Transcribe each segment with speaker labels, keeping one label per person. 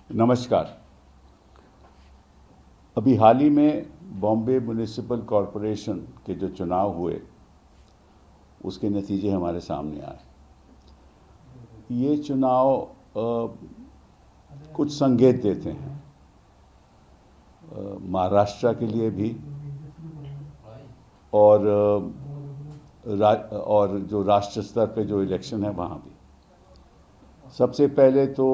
Speaker 1: नमस्कार। अभी हाल ही में बॉम्बे म्युनिसिपल कॉरपोरेशन के जो चुनाव हुए उसके नतीजे हमारे सामने आए। ये चुनाव कुछ संकेत देते हैं महाराष्ट्र के लिए भी और और जो राष्ट्र स्तर पे जो इलेक्शन है वहाँ भी। सबसे पहले तो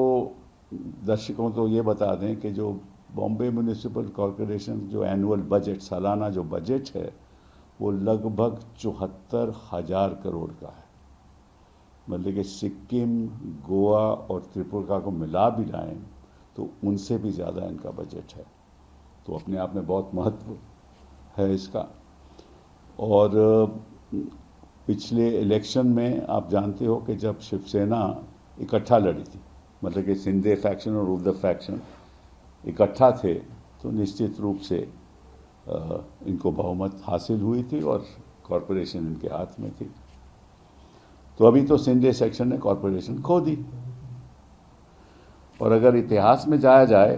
Speaker 1: दर्शकों को ये बता दें कि जो बॉम्बे म्युनिसिपल कॉरपोरेशन जो एनुअल बजट, सालाना जो बजट है, वो लगभग 74,000 करोड़ का है। मतलब कि सिक्किम, गोवा और त्रिपुरा को मिला भी जाएं तो उनसे भी ज़्यादा इनका बजट है। तो अपने आप में बहुत महत्व है इसका। और पिछले इलेक्शन में आप जानते हो कि जब शिवसेना इकट्ठा लड़ी थी, मतलब कि शिंदे फैक्शन और उद्धव फैक्शन इकट्ठा थे, तो निश्चित रूप से इनको बहुमत हासिल हुई थी और कॉरपोरेशन इनके हाथ में थी। तो अभी तो शिंदे सेक्शन ने कॉरपोरेशन खो दी। और अगर इतिहास में जाया जाए,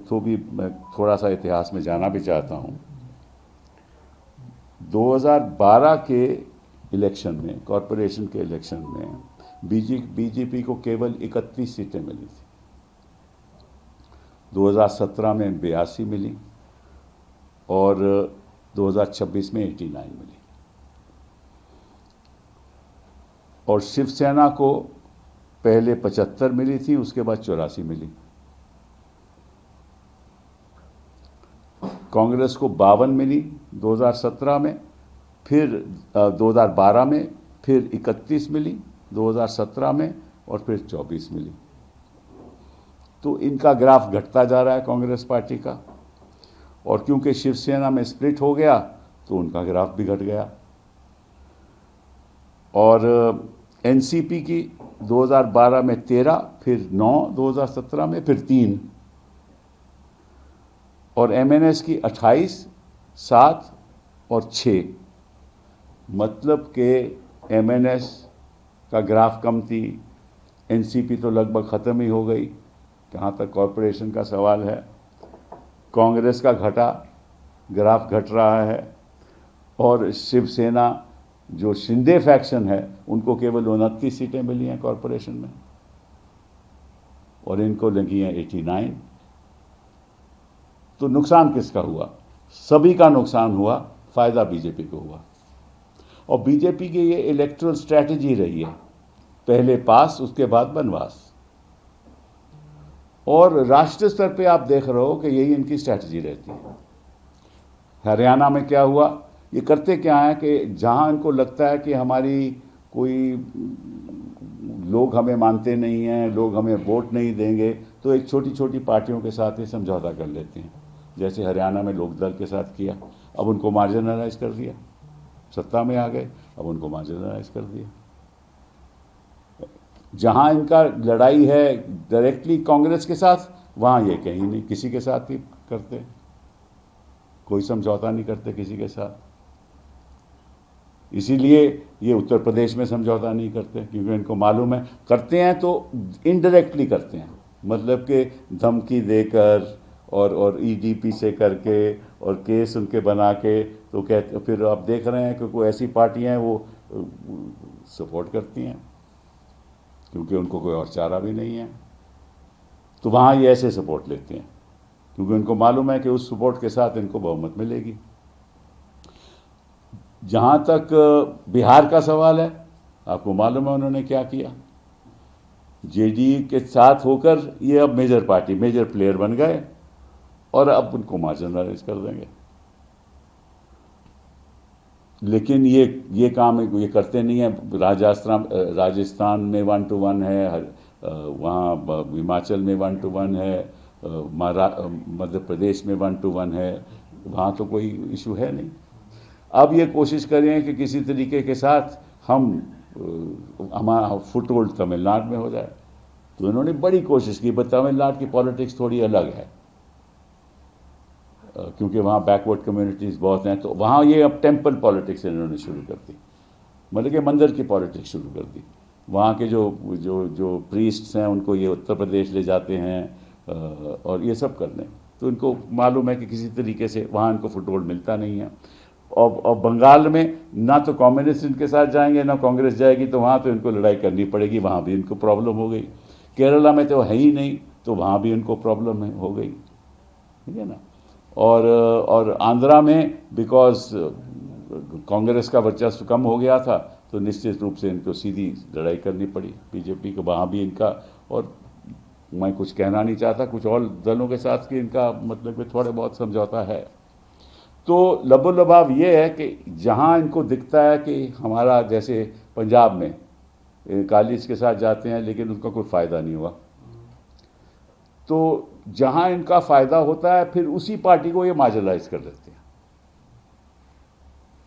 Speaker 1: तो भी मैं थोड़ा सा इतिहास में जाना भी चाहता हूँ। 2012 के इलेक्शन में, कॉरपोरेशन के इलेक्शन में बीजेपी को केवल 31 सीटें मिली थी। 2017 में 82 मिली और 2026 में 89 मिली। और शिवसेना को पहले 75 मिली थी, उसके बाद 84 मिली। कांग्रेस को 52 मिली 2017 में, फिर 2012 में, फिर 31 मिली 2017 में और फिर 24 मिली। तो इनका ग्राफ घटता जा रहा है कांग्रेस पार्टी का। और क्योंकि शिवसेना में स्प्लिट हो गया तो उनका ग्राफ भी घट गया। और एनसीपी की 2012 में 13, फिर 9 2017 में, फिर 3। और एमएनएस की 28, 7 और 6। मतलब कि एमएनएस का ग्राफ कम थी, एनसीपी तो लगभग ख़त्म ही हो गई जहाँ तक कॉरपोरेशन का सवाल है। कांग्रेस का घटा, ग्राफ घट रहा है। और शिवसेना जो शिंदे फैक्शन है, उनको केवल 29 सीटें मिली हैं कॉरपोरेशन में और इनको लगी हैं 89। तो नुकसान किसका हुआ? सभी का नुकसान हुआ, फ़ायदा बीजेपी को हुआ। और बीजेपी की ये इलेक्टोरल स्ट्रैटेजी रही है, पहले पास उसके बाद बनवास। और राष्ट्रीय स्तर पे आप देख रहे हो कि यही इनकी स्ट्रैटेजी रहती है। हरियाणा में क्या हुआ? ये करते क्या है कि जहां इनको लगता है कि हमारी कोई लोग हमें मानते नहीं हैं, लोग हमें वोट नहीं देंगे, तो एक छोटी छोटी पार्टियों के साथ ही समझौता कर लेते हैं। जैसे हरियाणा में लोकदल के साथ किया, अब उनको मार्जिनलाइज कर दिया। सत्ता में आ गए, अब उनको मार्जिनलाइज कर दिया। जहां इनका लड़ाई है डायरेक्टली कांग्रेस के साथ, वहां ये कहीं नहीं, किसी के साथ ही करते, कोई समझौता नहीं करते किसी के साथ। इसीलिए ये उत्तर प्रदेश में समझौता नहीं करते, क्योंकि इनको मालूम है करते हैं तो इनडायरेक्टली करते हैं, मतलब कि धमकी देकर और ईडीपी से करके और केस उनके बना के। तो कहते, फिर आप देख रहे हैं कि कोई ऐसी पार्टियां हैं वो सपोर्ट करती हैं, क्योंकि उनको कोई और चारा भी नहीं है। तो वहाँ ये ऐसे सपोर्ट लेते हैं, क्योंकि उनको मालूम है कि उस सपोर्ट के साथ इनको बहुमत मिलेगी। जहाँ तक बिहार का सवाल है, आपको मालूम है उन्होंने क्या किया। जेडीयू के साथ होकर ये अब मेजर पार्टी, मेजर प्लेयर बन गए और अब उनको मार्जिनलाइज कर देंगे। लेकिन ये काम ये करते नहीं है। राजस्थान में 1 to 1 है, वहाँ हिमाचल में 1 to 1 है, मध्य प्रदेश में 1 to 1 है, वहाँ तो कोई इशू है नहीं। अब ये कोशिश करें कि किसी तरीके के साथ हमारा फुटहोल्ड तमिलनाडु में हो जाए। तो इन्होंने बड़ी कोशिश की, पर तमिलनाडु की पॉलिटिक्स थोड़ी अलग है, क्योंकि वहाँ बैकवर्ड कम्युनिटीज़ बहुत हैं। तो वहाँ ये अब टेम्पल पॉलिटिक्स इन्होंने शुरू कर दी, मतलब कि मंदिर की पॉलिटिक्स शुरू कर दी। वहाँ के जो जो जो प्रीस्ट्स हैं उनको ये उत्तर प्रदेश ले जाते हैं, और ये सब कर लें। तो इनको मालूम है कि किसी तरीके से वहाँ इनको फुटहोल्ड मिलता नहीं है। और बंगाल में ना तो कम्युनिस्ट इनके साथ जाएंगे ना कांग्रेस जाएगी, तो वहाँ तो इनको लड़ाई करनी पड़ेगी, वहाँ भी इनको प्रॉब्लम हो गई। केरला में तो है ही नहीं, तो वहाँ भी इनको प्रॉब्लम हो गई, ठीक है ना। और आंध्रा में बिकॉज कांग्रेस का वर्चस्व कम हो गया था, तो निश्चित रूप से इनको सीधी लड़ाई करनी पड़ी बीजेपी को, वहाँ भी इनका। और मैं कुछ कहना नहीं चाहता कुछ और दलों के साथ कि इनका मतलब कि थोड़े बहुत समझौता है। तो लबो-लबाब ये है कि जहाँ इनको दिखता है कि हमारा, जैसे पंजाब में कालीज के साथ जाते हैं लेकिन उनका कोई फ़ायदा नहीं हुआ, तो जहाँ इनका फ़ायदा होता है फिर उसी पार्टी को ये मार्जिनलाइज कर देते हैं।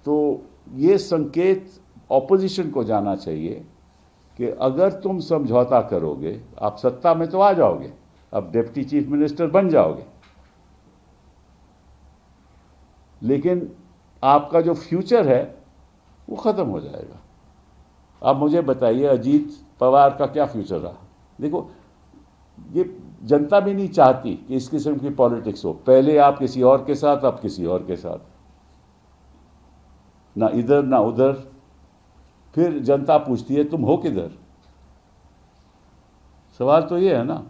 Speaker 1: तो ये संकेत ऑपोजिशन को जाना चाहिए कि अगर तुम समझौता करोगे, आप सत्ता में तो आ जाओगे, अब डिप्टी चीफ मिनिस्टर बन जाओगे, लेकिन आपका जो फ्यूचर है वो ख़त्म हो जाएगा। आप मुझे बताइए अजीत पवार का क्या फ्यूचर रहा? देखो, ये जनता भी नहीं चाहती कि इस किस्म की पॉलिटिक्स हो। पहले आप किसी और के साथ, अब किसी और के साथ, ना इधर ना उधर। फिर जनता पूछती है तुम हो किधर? सवाल तो ये है ना।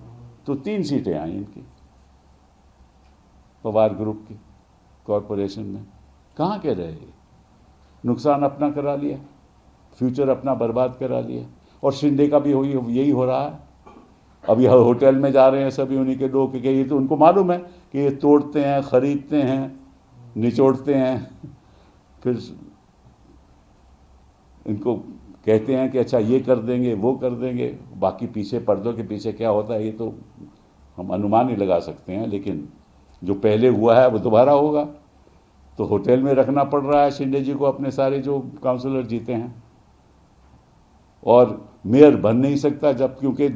Speaker 1: तो 3 सीटें आई इनकी पवार ग्रुप की कॉरपोरेशन में, कहाँ के रहे? नुकसान अपना करा लिया, फ्यूचर अपना बर्बाद करा लिया। और शिंदे का भी यही हो रहा है। अब यह होटल में जा रहे हैं सभी उन्हीं के लोग, कि ये तो उनको मालूम है कि ये तोड़ते हैं, खरीदते हैं, निचोड़ते हैं, फिर इनको कहते हैं कि अच्छा ये कर देंगे वो कर देंगे। बाकी पीछे पर्दों के पीछे क्या होता है ये तो हम अनुमान ही लगा सकते हैं, लेकिन जो पहले हुआ है वो दोबारा होगा। तो होटल में रखना पड़ रहा है शिंदे जी को अपने सारे जो काउंसलर जीते हैं, और मेयर बन नहीं सकता जब, क्योंकि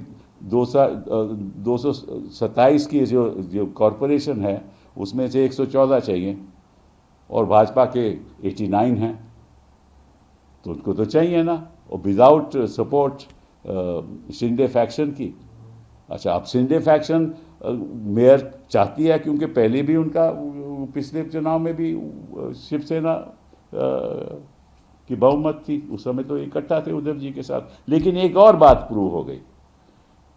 Speaker 1: 227 की जो कॉरपोरेशन है उसमें से 114 चाहिए और भाजपा के 89 हैं, तो उनको तो चाहिए ना। और विदाउट सपोर्ट शिंदे फैक्शन की। अच्छा, अब शिंदे फैक्शन मेयर चाहती है, क्योंकि पहले भी उनका पिछले चुनाव में भी शिवसेना की बहुमत थी, उस समय तो इकट्ठा थे उद्धव जी के साथ। लेकिन एक और बात प्रूव हो गई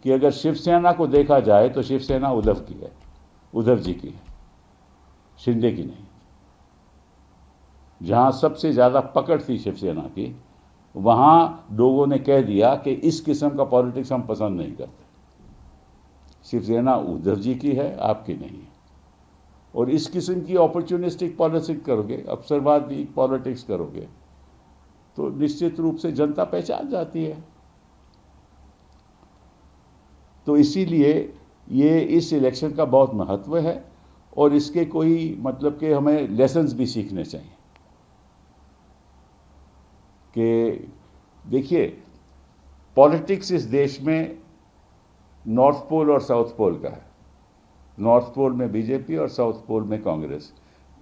Speaker 1: कि अगर शिवसेना को देखा जाए तो शिवसेना उद्धव की है, उद्धव जी की है, शिंदे की नहीं। जहां सबसे ज़्यादा पकड़ थी शिवसेना की, वहां लोगों ने कह दिया कि इस किस्म का पॉलिटिक्स हम पसंद नहीं करते। शिवसेना उद्धव जी की है, आपकी नहीं है। और इस किस्म की अपॉर्चुनिस्टिक पॉलिटिक्स करोगे, अवसरवादी पॉलिटिक्स करोगे, तो निश्चित रूप से जनता पहचान जाती है। तो इसीलिए ये इस इलेक्शन का बहुत महत्व है, और इसके कोई मतलब कि हमें लेसन्स भी सीखने चाहिए। कि देखिए, पॉलिटिक्स इस देश में नॉर्थ पोल और साउथ पोल का है। नॉर्थ पोल में बीजेपी और साउथ पोल में कांग्रेस।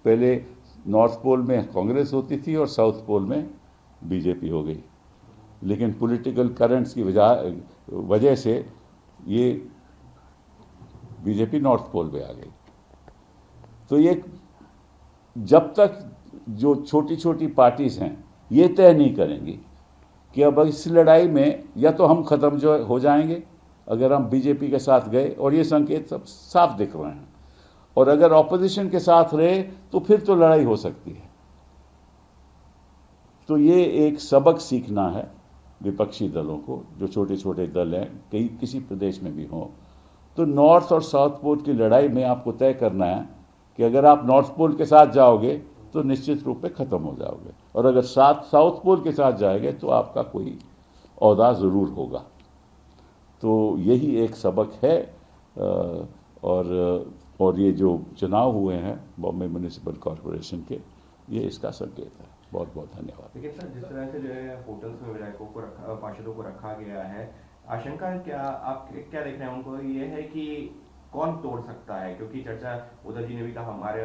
Speaker 1: पहले नॉर्थ पोल में कांग्रेस होती थी और साउथ पोल में बीजेपी हो गई, लेकिन पॉलिटिकल करंट्स की वजह से ये बीजेपी नॉर्थ पोल पे आ गई। तो ये जब तक जो छोटी छोटी पार्टीज हैं ये तय नहीं करेंगी कि अब इस लड़ाई में या तो हम ख़त्म जो हो जाएंगे अगर हम बीजेपी के साथ गए, और ये संकेत सब साफ दिख रहे हैं, और अगर ऑपोजिशन के साथ रहे तो फिर तो लड़ाई हो सकती है। तो ये एक सबक सीखना है विपक्षी दलों को, जो छोटे छोटे दल हैं, कहीं किसी प्रदेश में भी हों। तो नॉर्थ और साउथ पोल की लड़ाई में आपको तय करना है कि अगर आप नॉर्थ पोल के साथ जाओगे तो निश्चित रूप से ख़त्म हो जाओगे, और अगर साउथ पोल के साथ जाएंगे तो आपका कोई औहदा ज़रूर होगा। तो यही एक सबक है। और ये जो चुनाव हुए हैं बॉम्बे म्यूनिसिपल कॉरपोरेशन के, ये इसका संकेत है। बहुत बहुत धन्यवाद।
Speaker 2: लेकिन सर, जिस तरह से जो है होटल्स में विधायकों को पार्षदों को रखा गया है, आशंका क्या, आप क्या देख रहे हैं उनको, ये है कि कौन तोड़ सकता है? क्योंकि चर्चा उद्धव जी ने भी कहा हमारे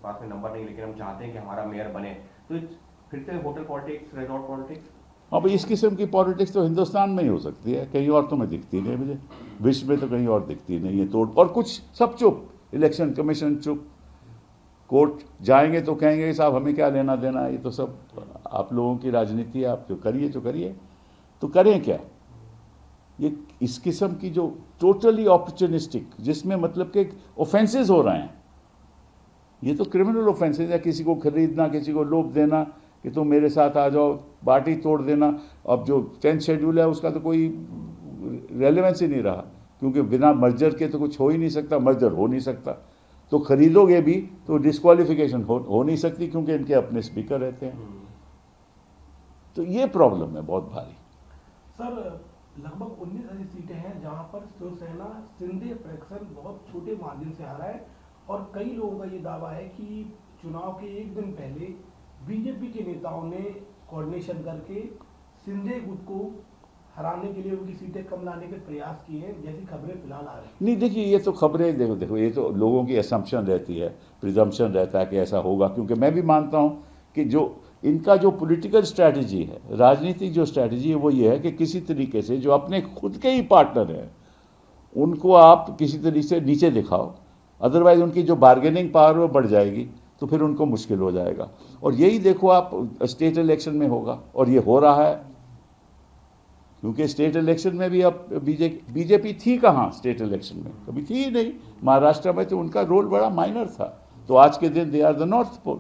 Speaker 2: पास में नंबर नहीं, लेकिन हम चाहते हैं कि हमारा मेयर बने। तो फिर से होटल पॉलिटिक्स, रिजॉर्ट पॉलिटिक्स।
Speaker 1: अब इस किस्म की पॉलिटिक्स तो हिंदुस्तान में ही हो सकती है, कहीं और तो मैं दिखती नहीं मुझे, विश्व में तो कहीं और दिखती नहीं है तोड़। और कुछ सब चुप, इलेक्शन कमीशन चुप, कोर्ट जाएंगे तो कहेंगे कि साहब हमें क्या लेना देना है, ये तो सब आप लोगों की राजनीति है, आप जो करिए तो करें क्या। ये इस किस्म की जो टोटली अपॉर्चुनिस्टिक, जिसमें मतलब कि ऑफेंसेस हो रहे हैं, ये तो क्रिमिनल ऑफेंसेस है, किसी को खरीदना, किसी को लोभ देना कि तुम मेरे साथ आ जाओ, पार्टी तोड़ देना। अब जो 10th शेड्यूल है उसका तो कोई रेलेवेंस ही नहीं रहा, क्योंकि बिना मर्जर के तो कुछ हो ही नहीं सकता, मर्जर हो नहीं सकता, तो खरीदोगे भी तो डिस्क्वालिफिकेशन हो नहीं सकती, क्योंकि इनके अपने स्पीकर रहते हैं। तो ये प्रॉब्लम है बहुत भारी।
Speaker 3: सर, लगभग 19 ऐसी सीटें हैं जहां पर शिवसेना शिंदे फ्रैक्शन बहुत छोटे मार्जिन से आ रहा है, और कई लोगों का ये दावा है कि चुनाव के एक दिन पहले बीजेपी के नेताओं ने कोऑर्डिनेशन करके शिंदे गुट को हराने के लिए उनकी सीटें कम लाने के प्रयास किए हैं, जैसी खबरें फिलहाल आ रही हैं।
Speaker 1: नहीं देखिए, ये तो खबरें, देखो ये तो लोगों की असम्पशन रहती है, प्रिजम्पशन रहता है कि ऐसा होगा, क्योंकि मैं भी मानता हूं कि जो इनका जो पॉलिटिकल स्ट्रैटेजी है, राजनीतिक जो स्ट्रैटेजी है, वो ये है कि किसी तरीके से जो अपने खुद के ही पार्टनर हैं उनको आप किसी तरीके से नीचे दिखाओ, अदरवाइज उनकी जो बार्गेनिंग पावर वो बढ़ जाएगी, तो फिर उनको मुश्किल हो जाएगा। और यही देखो आप स्टेट इलेक्शन में होगा, और ये हो रहा है, क्योंकि स्टेट इलेक्शन में भी अब बीजेपी थी कहाँ, स्टेट इलेक्शन में कभी थी ही नहीं। महाराष्ट्र में तो उनका रोल बड़ा माइनर था, तो आज के दिन they are the North Pole.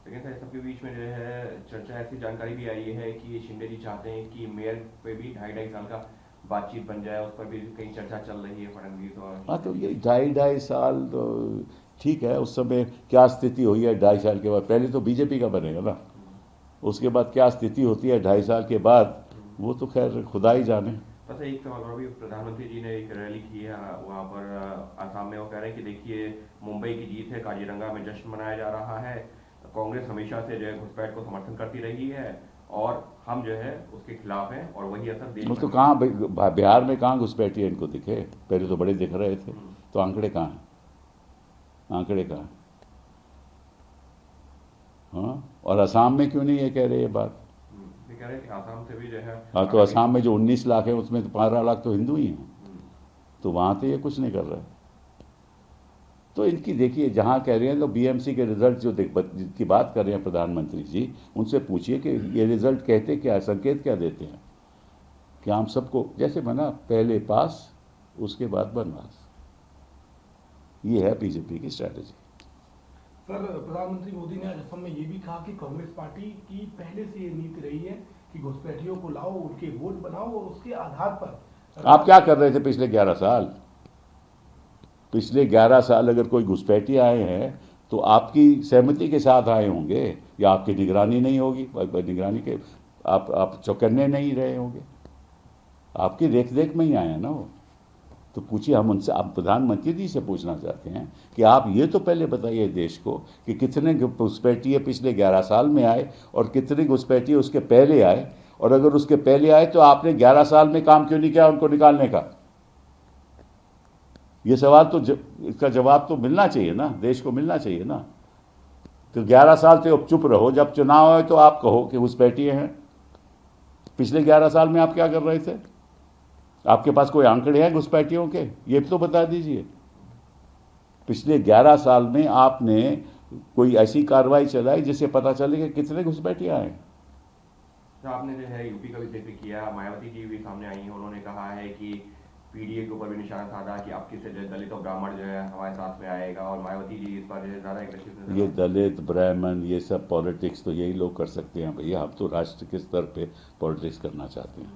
Speaker 2: लेकिन सर, सबके बीच में जो है चर्चा, ऐसी जानकारी भी आई है कि शिंदे जी चाहते हैं कि मेयर पे भी 2.5 साल का बातचीत बन जाए, उस पर भी कहीं चर्चा चल रही है फडणवीस और।
Speaker 1: हाँ, तो ये 2.5 साल तो ठीक है, उस समय क्या स्थिति हुई है 2.5 साल के बाद, पहले तो बीजेपी का बनेगा ना, उसके बाद क्या स्थिति होती है 2.5 साल के बाद, वो तो खैर खुदा ही जाने।
Speaker 2: बस एक सवाल और भी, प्रधानमंत्री जी ने एक रैली की है वहाँ पर आसाम में, वो कह रहे हैं कि देखिए मुंबई की जीत है, काजीरंगा में जश्न मनाया जा रहा है, कांग्रेस हमेशा से जो है घुसपैठ को समर्थन करती रही है और हम जो है उसके खिलाफ हैं, और वही असर देश
Speaker 1: वो तो
Speaker 2: में।
Speaker 1: कहाँ बिहार में कहाँ घुसपैठी है इनको दिखे, पहले तो बड़े दिख रहे थे, तो आंकड़े कहाँ हैं, आंकड़े कहाँ हैं? हाँ, और असम में क्यों नहीं ये कह रहे ये बात?
Speaker 2: ये कह रहे हैं कि आसाम से भी जो है।
Speaker 1: हाँ, तो असम में जो 19 लाख है उसमें तो 15 लाख तो हिंदू ही हैं, तो वहाँ तो ये कुछ नहीं कर रहे। तो इनकी देखिए, जहाँ कह रहे हैं तो बीएमसी के रिजल्ट जो जिसकी बात कर रहे हैं प्रधानमंत्री जी, उनसे पूछिए कि ये रिजल्ट कहते क्या है, संकेत क्या देते हैं, कि हम सबको जैसे बना पहले पास उसके बाद बनवास, ये है बीजेपी की स्ट्रैटेजी।
Speaker 3: सर, प्रधानमंत्री मोदी ने आज असम में ये भी कहा कि कांग्रेस पार्टी की पहले से ये नीति रही है कि घुसपैठियों को लाओ, उनके वोट बनाओ, और उसके आधार पर।
Speaker 1: आप क्या कर रहे थे पिछले 11 साल? पिछले 11 साल अगर कोई घुसपैठी आए हैं तो आपकी सहमति के साथ आए होंगे, या आपकी निगरानी नहीं होगी, निगरानी के आप चौकन्ने नहीं रहे होंगे, आपकी देख देख में ही आए हैं ना वो। तो पूछिए, हम उनसे, आप प्रधानमंत्री जी से पूछना चाहते हैं कि आप ये तो पहले बताइए देश को कि कितने घुसपैठिए पिछले 11 साल में आए और कितने घुसपैठिए उसके पहले आए, और अगर उसके पहले आए तो आपने 11 साल में काम क्यों नहीं किया उनको निकालने का? ये सवाल तो इसका जवाब तो मिलना चाहिए ना, देश को मिलना चाहिए ना। तो 11 साल से अब चुप रहो, जब चुनाव आए तो आप कहो कि घुसपैठिए हैं। पिछले 11 साल में आप क्या कर रहे थे? आपके पास कोई आंकड़े हैं घुसपैठियों के? ये तो बता दीजिए। पिछले 11 साल में आपने कोई ऐसी कार्रवाई चलाई जिससे पता चले कि कितने घुसपैठिए आए?
Speaker 2: आपने जो है यूपी का भी जिक्र किया, मायावती जी भी सामने आई हैं, उन्होंने कहा है कि पीडीए के ऊपर भी निशाना साधा कि अब किससे जो दलित और ब्राह्मण जो है हमारे साथ में आएगा, और मायावती जी इस पर जो है ज़्यादा एग्रेसिव।
Speaker 1: ये दलित ब्राह्मण ये सब पॉलिटिक्स तो यही लोग कर सकते हैं भैया, हम तो राष्ट्र के स्तर पे पॉलिटिक्स करना चाहते हैं।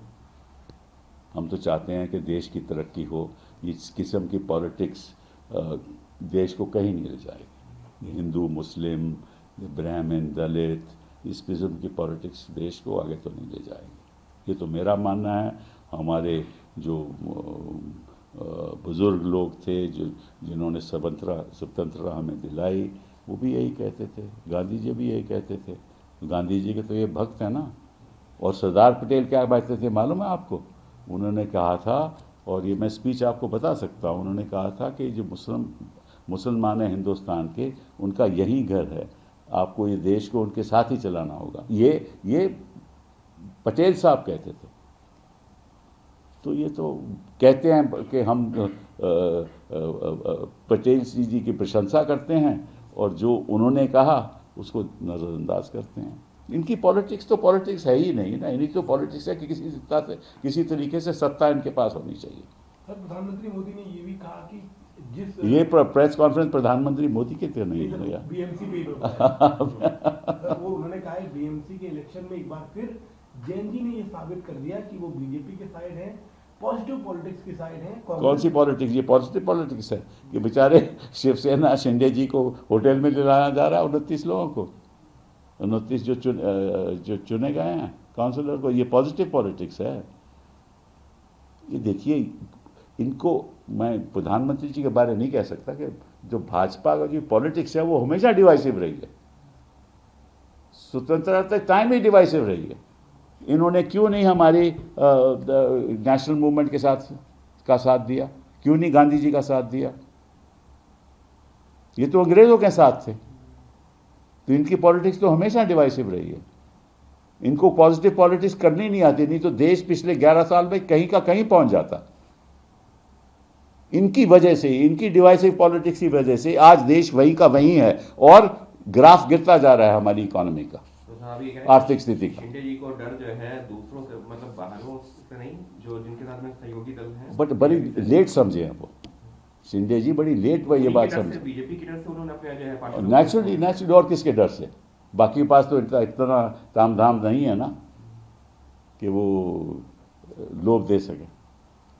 Speaker 1: हम तो चाहते हैं कि देश की तरक्की हो। इस किस्म की पॉलिटिक्स देश को कहीं नहीं ले जाएगी। हिंदू मुस्लिम ब्राह्मण दलित, इस किस्म की पॉलिटिक्स देश को आगे तो नहीं ले जाएगी। ये तो मेरा मानना है। हमारे जो बुज़ुर्ग लोग थे, जो जिन्होंने स्वतंत्रता हमें दिलाई, वो भी यही कहते थे। गांधी जी भी यही कहते थे। गांधी जी के तो ये भक्त हैं ना। और सरदार पटेल क्या कहते थे मालूम है आपको? उन्होंने कहा था, और ये मैं स्पीच आपको बता सकता हूँ, उन्होंने कहा था कि जो मुसलमान हैं हिंदुस्तान के, उनका यही घर है, आपको ये देश को उनके साथ ही चलाना होगा। ये पटेल साहब कहते थे। तो ये तो कहते हैं कि हम पटेल जी की प्रशंसा करते हैं और जो उन्होंने कहा उसको नज़रअंदाज करते हैं। इनकी पॉलिटिक्स तो पॉलिटिक्स है ही नहीं ना, इनकी तो पॉलिटिक्स है कि किसी तरीके से सत्ता इनके पास होनी चाहिए।
Speaker 3: सर, प्रधानमंत्री मोदी ने ये भी कहा कि जिस
Speaker 1: ये प्रेस कॉन्फ्रेंस प्रधानमंत्री मोदी के तो नहीं हुआ।
Speaker 3: बीएमसी पे सर, वो उन्होंने कहा है बीएमसी के इलेक्शन में एक बार फिर जैन जी ने ये साबित कर दिया कि वो बीजेपी के साइड है, पॉजिटिव पॉलिटिक्स की साइड है।
Speaker 1: कौन सी पॉलिटिक्स? ये पॉजिटिव पॉलिटिक्स है कि बेचारे शिवसेना शिंदे जी को होटल में ले लाया जा रहा है, 29 लोगों को, 29 जो चुने गए हैं काउंसिलर को, ये पॉजिटिव पॉलिटिक्स है। ये देखिए, इनको मैं प्रधानमंत्री जी के बारे में नहीं कह सकता कि जो भाजपा का जो पॉलिटिक्स है वो हमेशा डिवाइसिव रही है, स्वतंत्रता टाइम ही डिवाइसिव रही है। इन्होंने क्यों नहीं हमारी नेशनल मूवमेंट के साथ दिया? क्यों नहीं गांधी जी का साथ दिया? ये तो अंग्रेजों के साथ थे। तो इनकी पॉलिटिक्स तो हमेशा डिवाइसिव रही है। इनको पॉजिटिव पॉलिटिक्स करनी नहीं आती, नहीं तो देश पिछले 11 साल में कहीं का कहीं पहुंच जाता। इनकी वजह से, इनकी डिवाइसिव पॉलिटिक्स की वजह से आज देश वही का वही है और ग्राफ गिरता जा रहा है हमारी इकोनॉमी का, आर्थिक स्थिति का।
Speaker 2: शिंदे जी को डर जो है दूसरों से, मतलब बाहरों से नहीं, जो जिनके साथ में सहयोगी दल हैं,
Speaker 1: बट बड़ी लेट समझे हैं वो। शिंदे जी बड़ी लेट वो ये बात समझे।
Speaker 2: बीजेपी की डर से उन्होंने अपने जो है
Speaker 1: नेचुरली और किसके डर से? बाकी के पास तो इतना ताम धाम नहीं है ना कि वो लोभ दे सके,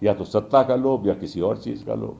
Speaker 1: या तो सत्ता का लोभ या किसी और चीज़ का लोभ।